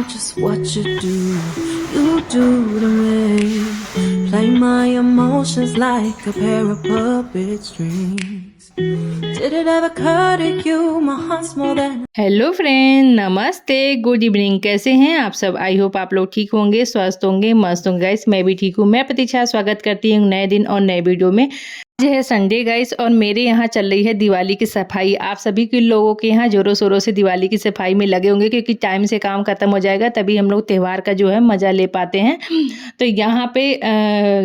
just what you do to me. Play my emotions like a pair of puppet strings. Did it ever occur to you my heart's more than hello friend, नमस्ते, good evening. कैसे हैं आप सब? I hope आप लोग ठीक होंगे, स्वस्थ होंगे, मस्त होंगे गाइस। मैं भी ठीक हूँ। मैं प्रतीक्षा स्वागत करती हूँ नए दिन और नए वीडियो में। आज है संडे गाइस और मेरे यहाँ चल रही है दिवाली की सफाई। आप सभी के लोगों के यहाँ जोरों शोरों से दिवाली की सफाई में लगे होंगे, क्योंकि टाइम से काम खत्म हो जाएगा तभी हम लोग त्यौहार का जो है मज़ा ले पाते हैं। तो यहाँ पे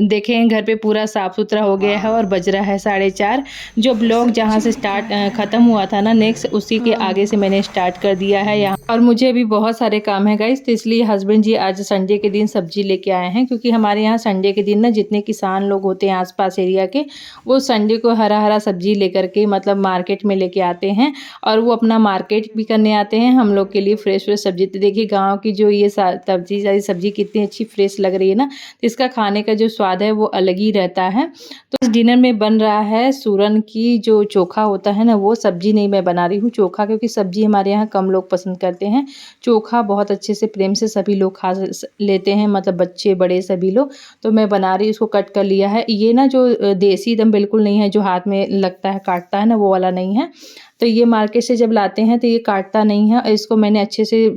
देखें, घर पे पूरा साफ़ सुथरा हो गया है और बज रहा है 4:30। जो ब्लॉग जहाँ से ख़त्म हुआ था ना, नेक्स्ट उसी के आगे से मैंने स्टार्ट कर दिया है यहाँ। और मुझे अभी बहुत सारे काम है गाइस, तो इसलिए हस्बैंड जी आज संडे के दिन सब्जी लेके आए हैं, क्योंकि हमारे यहाँ संडे के दिन ना जितने किसान लोग होते हैं आसपास एरिया के, वो संडे को हरा हरा सब्जी लेकर के मतलब मार्केट में लेके आते हैं और वो अपना मार्केट भी करने आते हैं हम लोग के लिए फ्रेश फ्रेश सब्जी। तो देखिए गाँव की जो ये सब्जी कितनी अच्छी फ्रेश लग रही है ना, तो इसका खाने का जो स्वाद है वो अलग ही रहता है। तो इस डिनर में बन रहा है सूरन की जो चोखा होता है ना, वो सब्जी नहीं मैं बना रही हूँ, चोखा, क्योंकि सब्जी हमारे यहाँ कम लोग पसंद करते हैं। चोखा बहुत अच्छे से प्रेम से सभी लोग खा लेते हैं, मतलब बच्चे बड़े सभी लोग। तो मैं बना रही, उसको कट कर लिया है। ये ना जो देसी दम बिल्कुल नहीं है, जो हाथ में लगता है काटता है ना, वो वाला नहीं है। तो ये मार्केट से जब लाते हैं तो ये काटता नहीं है। इसको मैंने अच्छे से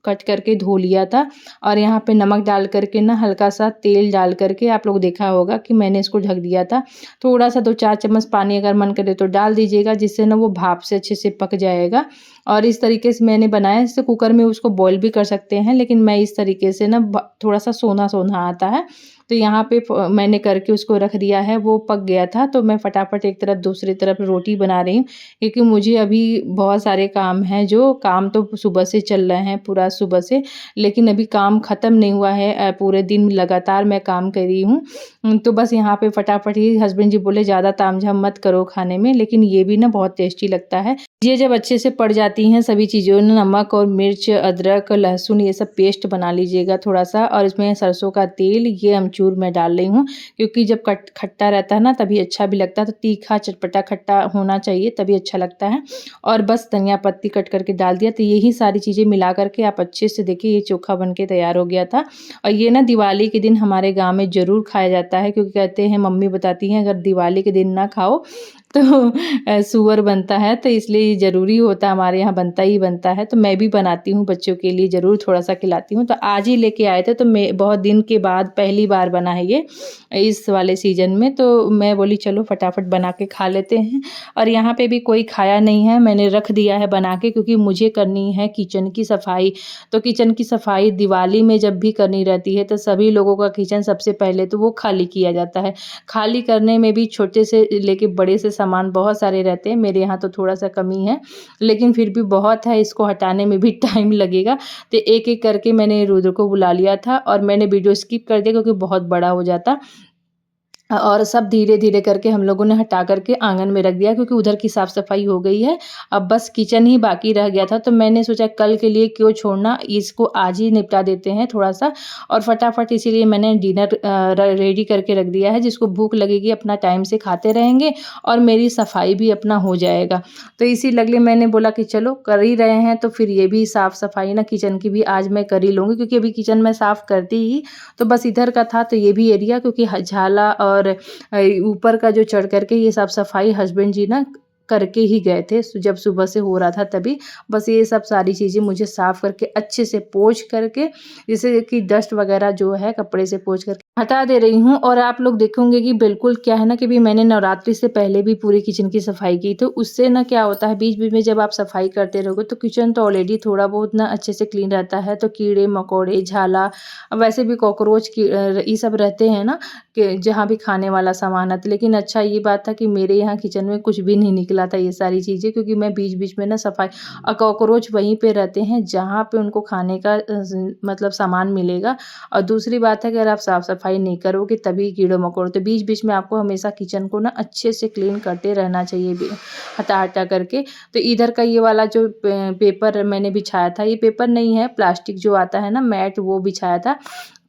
कट करके धो लिया था और यहाँ पे नमक डाल करके ना हल्का सा तेल डाल करके, आप लोग देखा होगा कि मैंने इसको ढक दिया था। थोड़ा सा 2-4 चम्मच पानी अगर मन करे तो डाल दीजिएगा, जिससे ना वो भाप से अच्छे से पक जाएगा। और इस तरीके से मैंने बनाया। इससे कुकर में उसको बॉईल भी कर सकते हैं, लेकिन मैं इस तरीके से ना थोड़ा सा सोना सोना आता है। तो यहाँ पे मैंने करके उसको रख दिया है, वो पक गया था। तो मैं फटाफट एक तरफ दूसरी तरफ रोटी बना रही हूँ, क्योंकि मुझे अभी बहुत सारे काम हैं। जो काम तो सुबह से चल रहे हैं, पूरा सुबह से, लेकिन अभी काम ख़त्म नहीं हुआ है। पूरे दिन लगातार मैं काम कर रही हूँ। तो बस यहाँ पे फटाफट ही हस्बैंड जी बोले ज़्यादा तामझाम मत करो खाने में, लेकिन ये भी ना बहुत टेस्टी लगता है। ये जब अच्छे से पड़ जाती हैं सभी चीज़ों, नमक और मिर्च, अदरक, लहसुन, ये सब पेस्ट बना लीजिएगा थोड़ा सा। और इसमें सरसों का तेल, ये अमचूर मैं डाल रही हूँ, क्योंकि जब खट्टा रहता है ना तभी अच्छा भी लगता है। तो तीखा चटपटा खट्टा होना चाहिए तभी अच्छा लगता है। और बस धनिया पत्ती कट करके डाल दिया। तो यही सारी चीज़ें मिला करके आप अच्छे से देखिए, ये चोखा बन के तैयार हो गया था। और ये ना दिवाली के दिन हमारे गाँव में ज़रूर खाया जाता है, क्योंकि कहते हैं, मम्मी बताती हैं, अगर दिवाली के दिन ना खाओ तो सूअर बनता है। तो इसलिए ज़रूरी होता है, हमारे यहाँ बनता ही बनता है। तो मैं भी बनाती हूँ, बच्चों के लिए ज़रूर थोड़ा सा खिलाती हूँ। तो आज ही लेके आए थे, तो मैं बहुत दिन के बाद पहली बार बना है ये इस वाले सीज़न में। तो मैं बोली चलो फटाफट बना के खा लेते हैं। और यहाँ पे भी कोई खाया नहीं है, मैंने रख दिया है बना के, क्योंकि मुझे करनी है किचन की सफाई। तो किचन की सफाई दिवाली में जब भी करनी रहती है, तो सभी लोगों का किचन सबसे पहले तो वो खाली किया जाता है। खाली करने में भी छोटे से लेके बड़े से सामान बहुत सारे रहते हैं। मेरे यहाँ तो थोड़ा सा कमी है, लेकिन फिर भी बहुत है, इसको हटाने में भी टाइम लगेगा। तो एक एक करके मैंने रुद्र को बुला लिया था और मैंने वीडियो स्किप कर दिया, क्योंकि बहुत बड़ा हो जाता। और सब धीरे धीरे करके हम लोगों ने हटा करके आंगन में रख दिया, क्योंकि उधर की साफ़ सफाई हो गई है। अब बस किचन ही बाकी रह गया था। तो मैंने सोचा कल के लिए क्यों छोड़ना, इसको आज ही निपटा देते हैं थोड़ा सा। और फटाफट इसीलिए मैंने डिनर रेडी करके रख दिया है। जिसको भूख लगेगी अपना टाइम से खाते रहेंगे और मेरी सफाई भी अपना हो जाएगा। तो इसी लगले मैंने बोला कि चलो कर ही रहे हैं, तो फिर ये भी साफ़ सफाई ना किचन की भी आज मैं कर ही लूँगी, क्योंकि अभी किचन में साफ़ करती ही। तो बस इधर का था, तो ये भी एरिया, क्योंकि झाला और ऊपर का जो चढ़ करके ये साफ सफाई हस्बैंड जी ना करके ही गए थे, जब सुबह से हो रहा था तभी। बस ये सब सारी चीज़ें मुझे साफ़ करके अच्छे से पोंछ करके, जैसे कि डस्ट वगैरह जो है कपड़े से पोंछ करके हटा दे रही हूँ। और आप लोग देखोगे कि बिल्कुल क्या है ना, कि भी मैंने नवरात्रि से पहले भी पूरी किचन की सफाई की। तो उससे ना क्या होता है, बीच बीच में जब आप सफाई करते रहोगे तो किचन तो ऑलरेडी थोड़ा बहुत ना अच्छे से क्लीन रहता है। तो कीड़े मकोड़े, झाला, वैसे भी कॉकरोच ये सब रहते हैं ना, कि जहाँ भी खाने वाला सामान है। तो लेकिन अच्छा ये बात था कि मेरे यहाँ किचन में कुछ भी नहीं निकला था ये सारी चीज़ें, क्योंकि मैं बीच बीच में ना सफाई। और कॉकरोच वहीं पे रहते हैं जहाँ पे उनको खाने का मतलब सामान मिलेगा। और दूसरी बात है कि अगर आप साफ़ सफाई नहीं करोगे तभी कीड़े मकोड़े। तो बीच बीच में आपको हमेशा किचन को ना अच्छे से क्लीन करते रहना चाहिए, हटा हटा करके। तो इधर का ये वाला जो पेपर मैंने बिछाया था, ये पेपर नहीं है, प्लास्टिक जो आता है ना मैट, वो बिछाया था।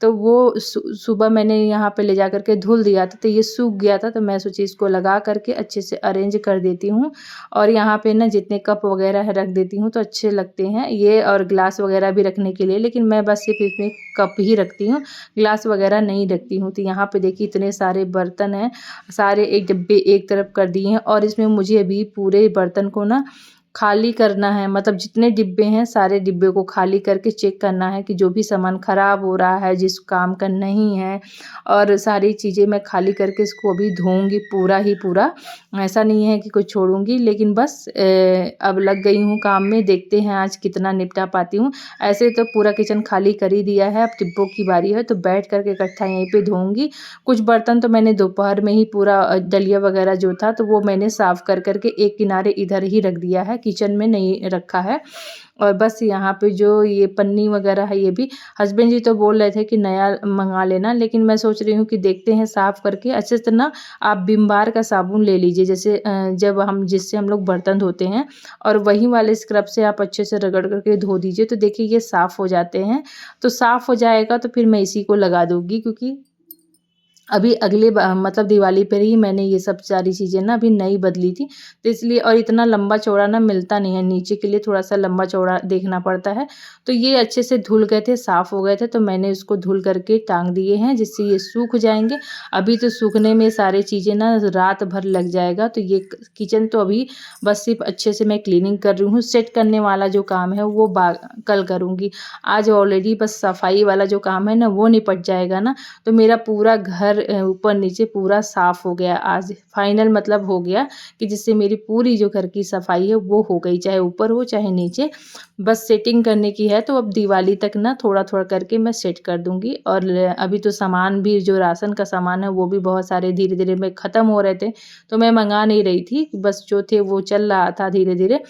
तो वो सुबह मैंने यहाँ पे ले जा कर के धुल दिया था, तो ये सूख गया था, तो मैं सोची इसको लगा करके अच्छे से अरेंज कर देती हूँ। और यहाँ पे ना जितने कप वगैरह है रख देती हूँ तो अच्छे लगते हैं ये, और ग्लास वगैरह भी रखने के लिए, लेकिन मैं बस सिर्फ इसमें कप ही रखती हूँ, ग्लास वगैरह नहीं रखती हूँ। तो यहाँ पे देखिए इतने सारे बर्तन हैं, सारे एक डब्बे एक तरफ कर दिए हैं, और इसमें मुझे अभी पूरे बर्तन को ना खाली करना है, मतलब जितने डिब्बे हैं सारे डिब्बे को खाली करके चेक करना है कि जो भी सामान ख़राब हो रहा है, जिस काम का नहीं है, और सारी चीज़ें मैं खाली करके इसको अभी धोऊंगी पूरा ही पूरा। ऐसा नहीं है कि कुछ छोड़ूंगी, लेकिन बस अब लग गई हूँ काम में, देखते हैं आज कितना निपटा पाती हूँ। ऐसे तो पूरा किचन खाली कर ही दिया है, अब डिब्बों की बारी है, तो बैठ करके इकट्ठा यहीं पे धोऊंगी। कुछ बर्तन तो मैंने दोपहर में ही पूरा डलिया वगैरह जो था तो वो मैंने साफ़ कर करके एक किनारे इधर ही रख दिया है, किचन में नहीं रखा है। और बस यहाँ पे जो ये पन्नी वगैरह है ये भी हस्बैंड जी तो बोल रहे थे कि नया मंगा लेना, लेकिन मैं सोच रही हूँ कि देखते हैं साफ़ करके अच्छे से ना। आप विम बार का साबुन ले लीजिए, जैसे जब हम जिससे हम लोग बर्तन धोते हैं, और वही वाले स्क्रब से आप अच्छे से रगड़ करके धो दीजिए, तो देखिए ये साफ़ हो जाते हैं। तो साफ़ हो जाएगा तो फिर मैं इसी को लगा दूँगी, क्योंकि अभी अगले मतलब दिवाली पर ही मैंने ये सब सारी चीज़ें ना अभी नई बदली थी, तो इसलिए, और इतना लंबा चौड़ा ना मिलता नहीं है, नीचे के लिए थोड़ा सा लंबा चौड़ा देखना पड़ता है। तो ये अच्छे से धुल गए थे, साफ़ हो गए थे, तो मैंने इसको धुल करके टांग दिए हैं, जिससे ये सूख जाएंगे। अभी तो सूखने में सारी चीज़ें ना रात भर लग जाएगा। तो ये किचन तो अभी बस सिर्फ अच्छे से मैं क्लीनिंग कर रही हूँ, सेट करने वाला जो काम है वो कल करूँगी। आज ऑलरेडी बस सफाई वाला जो काम है ना वो निपट जाएगा ना, तो मेरा पूरा घर ऊपर नीचे पूरा साफ़ हो गया आज, फाइनल मतलब हो गया, कि जिससे मेरी पूरी जो घर की सफाई है वो हो गई, चाहे ऊपर हो चाहे नीचे। बस सेटिंग करने की है, तो अब दिवाली तक ना थोड़ा थोड़ा करके मैं सेट कर दूंगी। और अभी तो सामान भी, जो राशन का सामान है वो भी बहुत सारे धीरे धीरे में ख़त्म हो रहे थे, तो मैं मंगा नहीं रही थी, बस जो थे वो चल रहा था धीरे धीरे,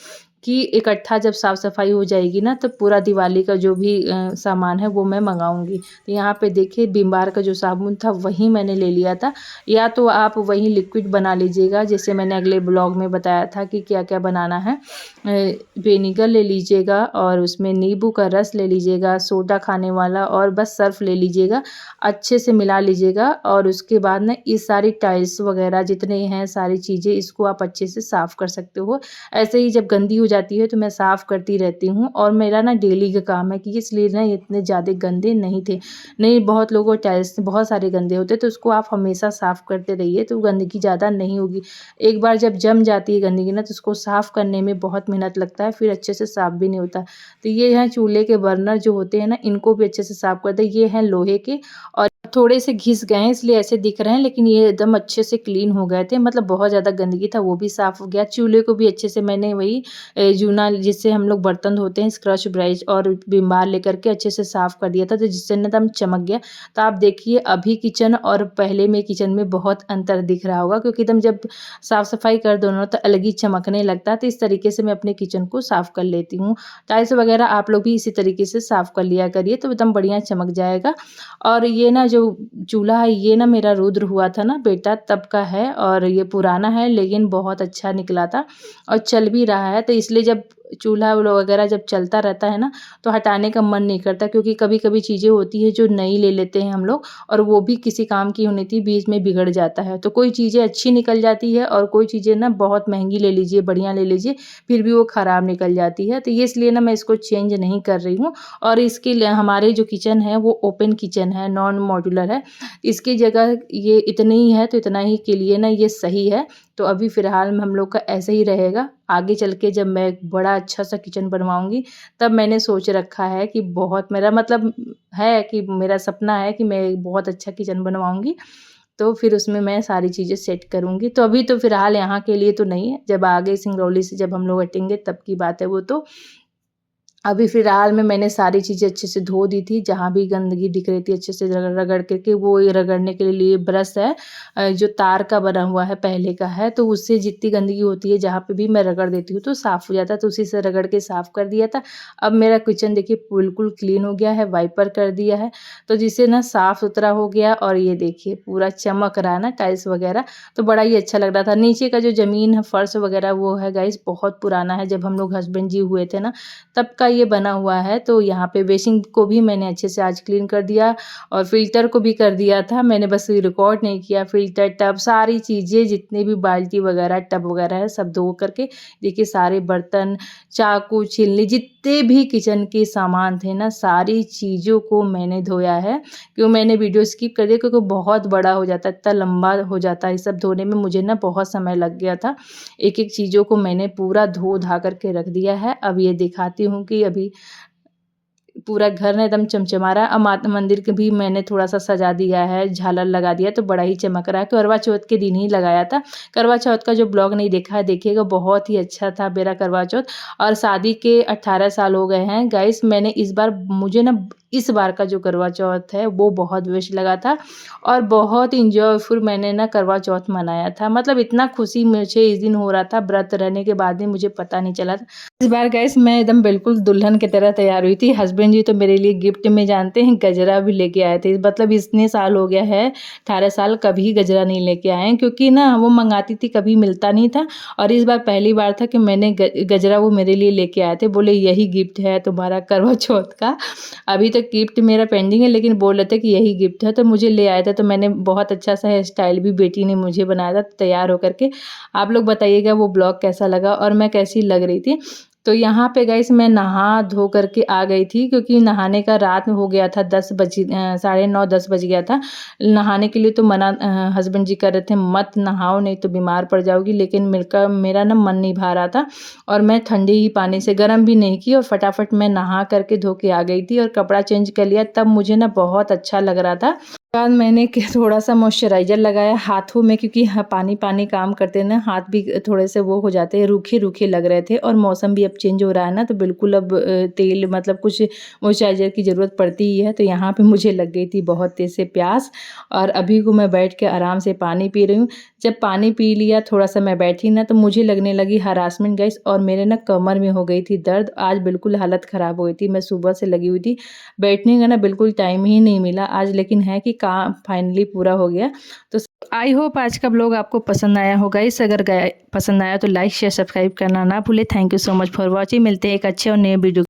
कि इकट्ठा जब साफ़ सफाई हो जाएगी ना तो पूरा दिवाली का जो भी सामान है वो मैं मंगाऊंगी। तो यहाँ पे देखिए विम बार का जो साबुन था वही मैंने ले लिया था, या तो आप वही लिक्विड बना लीजिएगा, जैसे मैंने अगले ब्लॉग में बताया था कि क्या क्या बनाना है। विनेगर ले लीजिएगा, और उसमें नींबू का रस ले लीजिएगा, सोडा खाने वाला, और बस सर्फ ले लीजिएगा, अच्छे से मिला लीजिएगा। और उसके बाद ना ये सारी टाइल्स वगैरह जितने हैं सारी चीज़ें, इसको आप अच्छे से साफ़ कर सकते हो। ऐसे ही जब गंदी हो जाती है तो मैं साफ़ करती रहती हूँ, और मेरा ना डेली का काम है, कि इसलिए ना इतने ज़्यादा गंदे नहीं थे। नहीं, बहुत लोगों टाइल्स बहुत सारे गंदे होते, तो उसको आप हमेशा साफ़ करते रहिए, तो गंदगी ज़्यादा नहीं होगी। एक बार जब जम जाती है गंदगी ना, तो उसको साफ़ करने में बहुत मेहनत लगता है, फिर अच्छे से साफ़ भी नहीं होता। तो ये हैं चूल्हे के बर्नर जो होते हैं ना, इनको भी अच्छे से साफ़ करते हैं। ये हैं लोहे के, और थोड़े से घिस गए हैं इसलिए ऐसे दिख रहे हैं, लेकिन ये एकदम अच्छे से क्लीन हो गए थे, मतलब बहुत ज़्यादा गंदगी था वो भी साफ़ हो गया। चूल्हे को भी अच्छे से मैंने वही जूना जिससे हम लोग बर्तन धोते हैं, स्क्रच ब्रश और विम बार लेकर के अच्छे से साफ़ कर दिया था, तो जिससे ना एकदम चमक गया। तो आप देखिए अभी किचन और पहले में किचन में बहुत अंतर दिख रहा होगा, क्योंकि एकदम जब साफ़ सफाई कर दो ना तो अलग ही चमकने लगता है। तो इस तरीके से मैं अपने किचन को साफ़ कर लेती हूँ। टाइल्स वगैरह आप लोग भी इसी तरीके से साफ़ कर लिया करिए, तो एकदम बढ़िया चमक जाएगा। और ये ना जो चूल्हा है ये ना मेरा रुद्र हुआ था ना बेटा तब का है, और ये पुराना है लेकिन बहुत अच्छा निकला था और चल भी रहा है। तो इसलिए जब चूल्हा वगैरह जब चलता रहता है ना तो हटाने का मन नहीं करता, क्योंकि कभी कभी चीज़ें होती है जो नई ले लेते हैं हम लोग, और वो भी किसी काम की होनी थी बीच में बिगड़ जाता है। तो कोई चीज़ें अच्छी निकल जाती है, और कोई चीज़ें ना बहुत महंगी ले लीजिए, बढ़िया ले लीजिए, फिर भी वो ख़राब निकल जाती है। तो ये इसलिए ना मैं इसको चेंज नहीं कर रही हूँ। और इसके लिए हमारे जो किचन है वो ओपन किचन है, नॉन मॉड्यूलर है। इसकी जगह ये इतनी ही है, तो इतना ही के लिए ना ये सही है। तो अभी फ़िलहाल में हम लोग का ऐसे ही रहेगा। आगे चल के जब मैं एक बड़ा अच्छा सा किचन बनवाऊँगी तब मैंने सोच रखा है कि बहुत, मेरा मतलब है कि मेरा सपना है कि मैं एक बहुत अच्छा किचन बनवाऊँगी, तो फिर उसमें मैं सारी चीज़ें सेट करूँगी। तो अभी तो फ़िलहाल यहाँ के लिए तो नहीं है, जब आगे सिंगरौली से जब हम लोग हटेंगे तब की बात है वो तो। अभी फ़िलहाल में मैंने सारी चीज़ें अच्छे से धो दी थी, जहाँ भी गंदगी दिख रही थी अच्छे से रगड़ रगड़ करके, वो ये रगड़ने के लिए ब्रश है जो तार का बना हुआ है पहले का है, तो उससे जितनी गंदगी होती है जहाँ पे भी मैं रगड़ देती हूँ तो साफ़ हो जाता है, तो उसी से रगड़ के साफ़ कर दिया था। अब मेरा किचन देखिए बिल्कुल क्लीन हो गया है, वाइपर कर दिया है, तो जिससे ना साफ़ सुथरा हो गया। और ये देखिए पूरा चमक रहा है ना टाइल्स वगैरह, तो बड़ा ही अच्छा लग रहा था। नीचे का जो ज़मीन है फर्श वगैरह वो है गाइस बहुत पुराना है, जब हम लोग हस्बैंड जी हुए थे ना तब का ये बना हुआ है। तो यहाँ पे बेसिन को भी मैंने अच्छे से आज क्लीन कर दिया और फ़िल्टर को भी कर दिया था। मैंने बस रिकॉर्ड नहीं किया। फ़िल्टर, टब, सारी चीज़ें जितने भी बाल्टी वगैरह, टब वगैरह है सब धो करके देखिए सारे बर्तन, चाकू, छिलनी जितने भी किचन के सामान थे ना सारी चीज़ों को मैंने धोया है। क्यों मैंने वीडियो स्किप कर दिया क्योंकि बहुत बड़ा हो जाता है, इतना लंबा हो जाता है। ये सब धोने में मुझे ना बहुत समय लग गया था। एक-एक चीज़ों को मैंने पूरा धो-धा करके रख दिया है। अब ये दिखाती हूँ कि अभी पूरा घर ना एकदम चमचमा रहा है। माता मंदिर के भी मैंने थोड़ा-सा सजा दिया है, झालर लगा दिया तो बड़ा ही चमक रहा है। करवा चौथ के दिन ही लगाया था। करवा चौथ का जो ब्लॉग नहीं देखा है देखिएगा, बहुत ही अच्छा था मेरा करवा चौथ। और शादी के 18 साल हो गए हैं गाइस। मैंने इस बार मुझे ना इस बार का जो करवा चौथ है वो बहुत बेस्ट लगा था और बहुत एन्जॉयफुल मैंने ना करवा चौथ मनाया था। मतलब इतना खुशी मुझे इस दिन हो रहा था, व्रत रहने के बाद भी मुझे पता नहीं चला था। इस बार गाइस मैं एकदम बिल्कुल दुल्हन की तरह तैयार हुई थी। हस्बैंड जी तो मेरे लिए गिफ्ट में जानते हैं गजरा भी लेके आए थे। मतलब इतने साल हो गया है, 18 साल, कभी गजरा नहीं लेके आए हैं क्योंकि ना वो मंगाती थी कभी मिलता नहीं था। और इस बार पहली बार था कि मैंने गजरा वो मेरे लिए लेके आए थे। बोले यही गिफ्ट है तुम्हारा करवा चौथ का। अभी तक गिफ्ट मेरा पेंडिंग है लेकिन बोल रहे थे कि यही गिफ्ट है तो मुझे ले आया था। तो मैंने बहुत अच्छा सा हेयर स्टाइल भी बेटी ने मुझे बनाया था तैयार होकर के। आप लोग बताइएगा वो ब्लॉग कैसा लगा और मैं कैसी लग रही थी। तो यहाँ पे गाइस मैं नहा धो करके आ गई थी क्योंकि नहाने का रात में हो गया था 10 बजे, 9:30 10 बज गया था। नहाने के लिए तो मना हस्बैंड जी कर रहे थे मत नहाओ नहीं तो बीमार पड़ जाओगी, लेकिन मेरा ना मन नहीं भा रहा था और मैं ठंडे ही पानी से, गर्म भी नहीं की, और फटाफट मैं नहा करके धो के आ गई थी और कपड़ा चेंज कर लिया। तब मुझे ना बहुत अच्छा लग रहा था। बाद मैंने थोड़ा सा मॉइस्चराइज़र लगाया हाथों में क्योंकि पानी पानी काम करते हैं ना, हाथ भी थोड़े से वो हो जाते हैं, रूखे रूखे लग रहे थे। और मौसम भी अब चेंज हो रहा है ना तो बिल्कुल अब तेल मतलब कुछ मॉइस्चराइज़र की ज़रूरत पड़ती ही है। तो यहाँ पे मुझे लग गई थी बहुत तेज़ से प्यास और अभी को मैं बैठ के आराम से पानी पी रही हूँ। जब पानी पी लिया थोड़ा सा मैं बैठी ना तो मुझे लगने लगी हरासमेंट गाइस और मेरे ना कमर में हो गई थी दर्द। आज बिल्कुल हालत ख़राब हो गई थी। मैं सुबह से लगी हुई थी, बैठने का ना बिल्कुल टाइम ही नहीं मिला आज, लेकिन है कि काम फाइनली पूरा हो गया। तो आई होप आज का ब्लॉग आपको पसंद आया होगा। इस अगर पसंद आया तो लाइक शेयर सब्सक्राइब करना ना भूले। Thank you so much for watching. मिलते हैं एक अच्छे और नए वीडियो